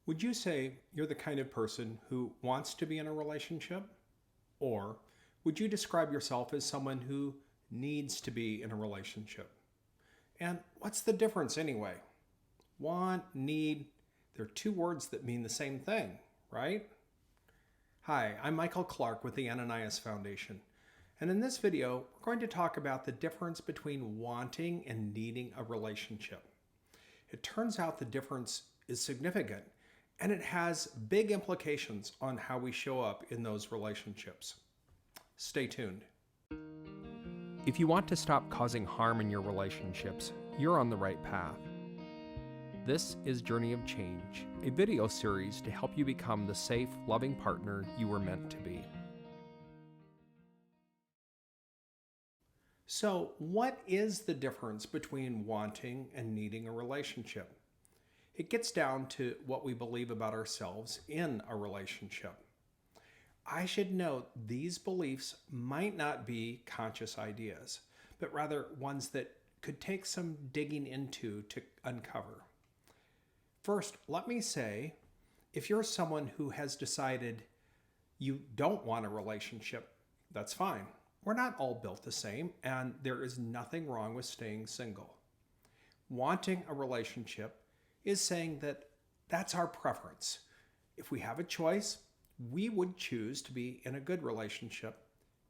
Would you say you're the kind of person who wants to be in a relationship? Or would you describe yourself as someone who needs to be in a relationship? And what's the difference anyway? Want, need, they're two words that mean the same thing, right? Hi, I'm Michael Clark with the Ananias Foundation. And in this video, we're going to talk about the difference between wanting and needing a relationship. It turns out the difference is significant, and it has big implications on how we show up in those relationships. Stay tuned. If you want to stop causing harm in your relationships, you're on the right path. This is Journey of Change, a video series to help you become the safe, loving partner you were meant to be. So, what is the difference between wanting and needing a relationship? It gets down to what we believe about ourselves in a relationship. I should note these beliefs might not be conscious ideas, but rather ones that could take some digging into to uncover. First, let me say, if you're someone who has decided you don't want a relationship, that's fine. We're not all built the same, and there is nothing wrong with staying single. Wanting a relationship is saying that that's our preference. If we have a choice, we would choose to be in a good relationship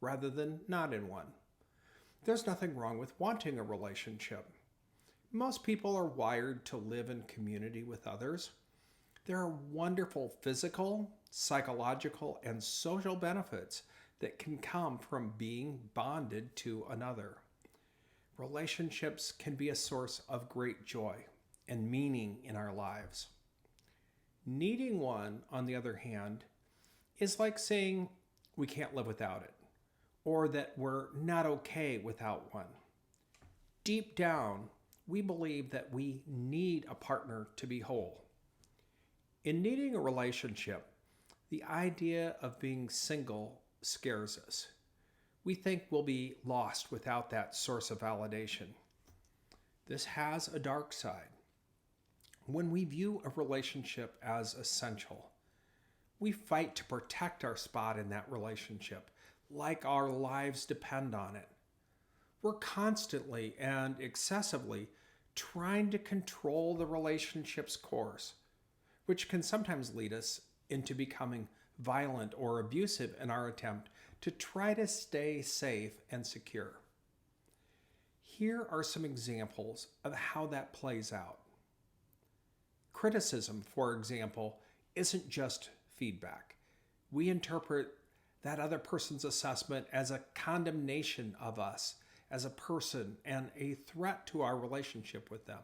rather than not in one. There's nothing wrong with wanting a relationship. Most people are wired to live in community with others. There are wonderful physical, psychological, and social benefits that can come from being bonded to another. Relationships can be a source of great joy and meaning in our lives. Needing one, on the other hand, is like saying we can't live without it, or that we're not okay without one. Deep down, we believe that we need a partner to be whole. In needing a relationship, the idea of being single scares us. We think we'll be lost without that source of validation. This has a dark side. When we view a relationship as essential, we fight to protect our spot in that relationship, like our lives depend on it. We're constantly and excessively trying to control the relationship's course, which can sometimes lead us into becoming violent or abusive in our attempt to try to stay safe and secure. Here are some examples of how that plays out. Criticism, for example, isn't just feedback. We interpret that other person's assessment as a condemnation of us as a person and a threat to our relationship with them.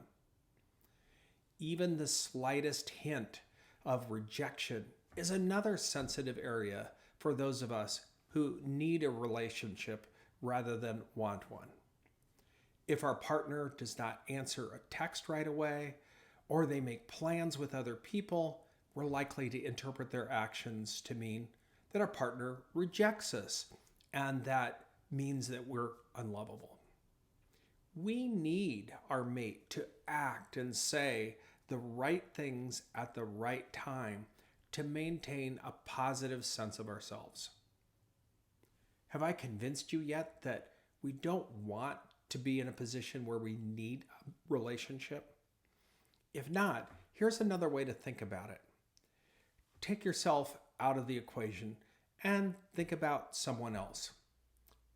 Even the slightest hint of rejection is another sensitive area for those of us who need a relationship rather than want one. If our partner does not answer a text right away, or they make plans with other people, we're likely to interpret their actions to mean that our partner rejects us, and that means that we're unlovable. We need our mate to act and say the right things at the right time to maintain a positive sense of ourselves. Have I convinced you yet that we don't want to be in a position where we need a relationship? If not, here's another way to think about it. Take yourself out of the equation and think about someone else.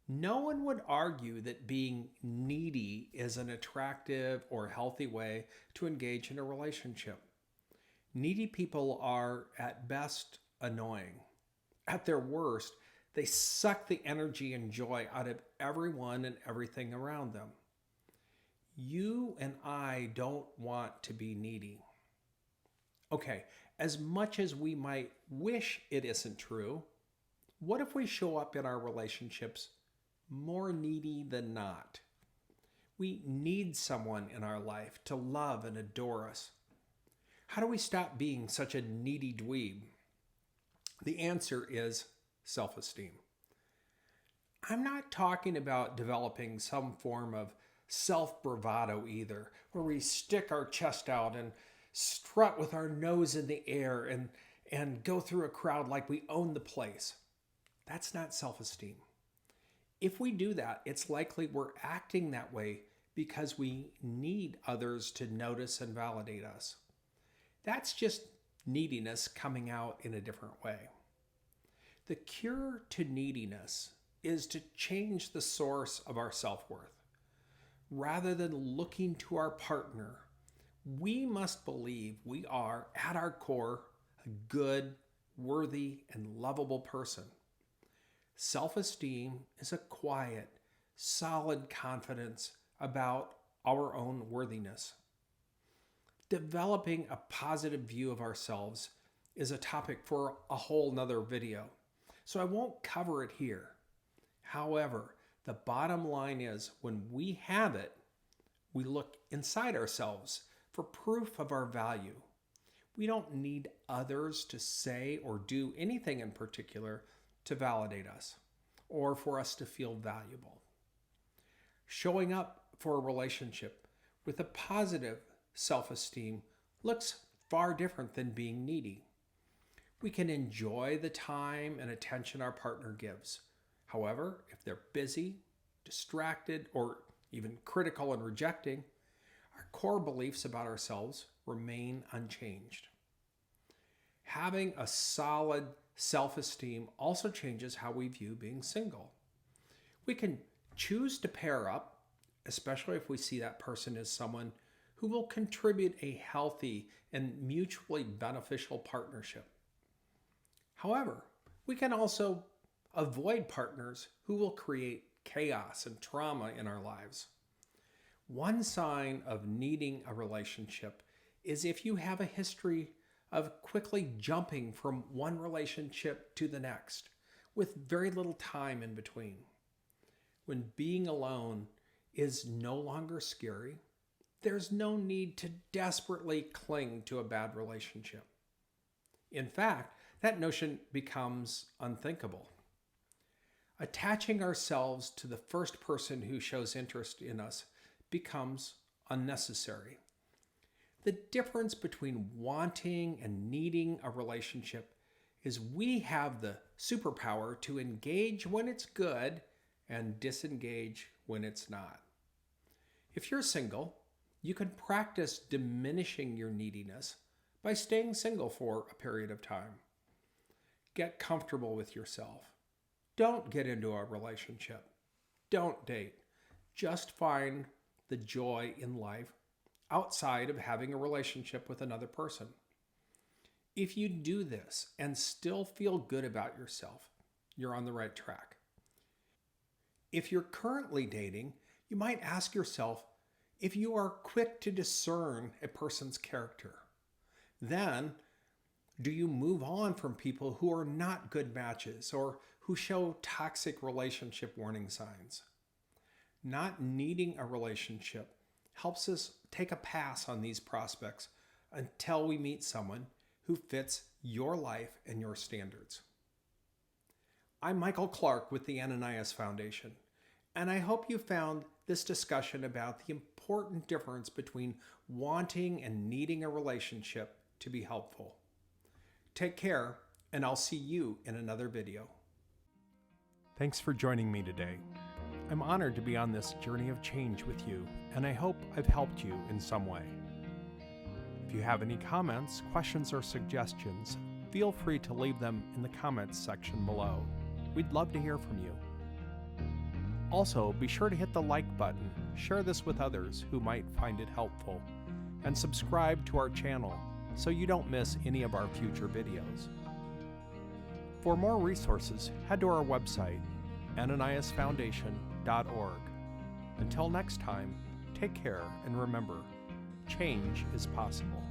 No one would argue that being needy is an attractive or healthy way to engage in a relationship. Needy people are, at best, annoying. At their worst, they suck the energy and joy out of everyone and everything around them. You and I don't want to be needy. Okay, as much as we might wish it isn't true, what if we show up in our relationships more needy than not? We need someone in our life to love and adore us. How do we stop being such a needy dweeb? The answer is self-esteem. I'm not talking about developing some form of self-bravado either, where we stick our chest out and strut with our nose in the air and go through a crowd like we own the place. That's not self-esteem. If we do that, it's likely we're acting that way because we need others to notice and validate us. That's just neediness coming out in a different way. The cure to neediness is to change the source of our self-worth. Rather than looking to our partner, we must believe we are, at our core, a good, worthy, and lovable person. Self-esteem is a quiet, solid confidence about our own worthiness. Developing a positive view of ourselves is a topic for a whole nother video, so I won't cover it here. However, the bottom line is when we have it, we look inside ourselves for proof of our value. We don't need others to say or do anything in particular to validate us or for us to feel valuable. Showing up for a relationship with a positive self-esteem looks far different than being needy. We can enjoy the time and attention our partner gives. However, if they're busy, distracted, or even critical and rejecting, our core beliefs about ourselves remain unchanged. Having a solid self-esteem also changes how we view being single. We can choose to pair up, especially if we see that person as someone who will contribute a healthy and mutually beneficial partnership. However, we can also avoid partners who will create chaos and trauma in our lives. One sign of needing a relationship is if you have a history of quickly jumping from one relationship to the next with very little time in between. When being alone is no longer scary, there's no need to desperately cling to a bad relationship. In fact, that notion becomes unthinkable. Attaching ourselves to the first person who shows interest in us becomes unnecessary. The difference between wanting and needing a relationship is we have the superpower to engage when it's good and disengage when it's not. If you're single, you can practice diminishing your neediness by staying single for a period of time. Get comfortable with yourself. Don't get into a relationship. Don't date. Just find the joy in life outside of having a relationship with another person. If you do this and still feel good about yourself, you're on the right track. If you're currently dating, you might ask yourself if you are quick to discern a person's character. Then, do you move on from people who are not good matches or who show toxic relationship warning signs? Not needing a relationship helps us take a pass on these prospects until we meet someone who fits your life and your standards. I'm Michael Clark with the Ananias Foundation, and I hope you found this discussion about the important difference between wanting and needing a relationship to be helpful. Take care, and I'll see you in another video. Thanks for joining me today. I'm honored to be on this journey of change with you, and I hope I've helped you in some way. If you have any comments, questions, or suggestions, feel free to leave them in the comments section below. We'd love to hear from you. Also, be sure to hit the like button, share this with others who might find it helpful, and subscribe to our channel so you don't miss any of our future videos. For more resources, head to our website, ananiasfoundation.org. Until next time, take care and remember, change is possible.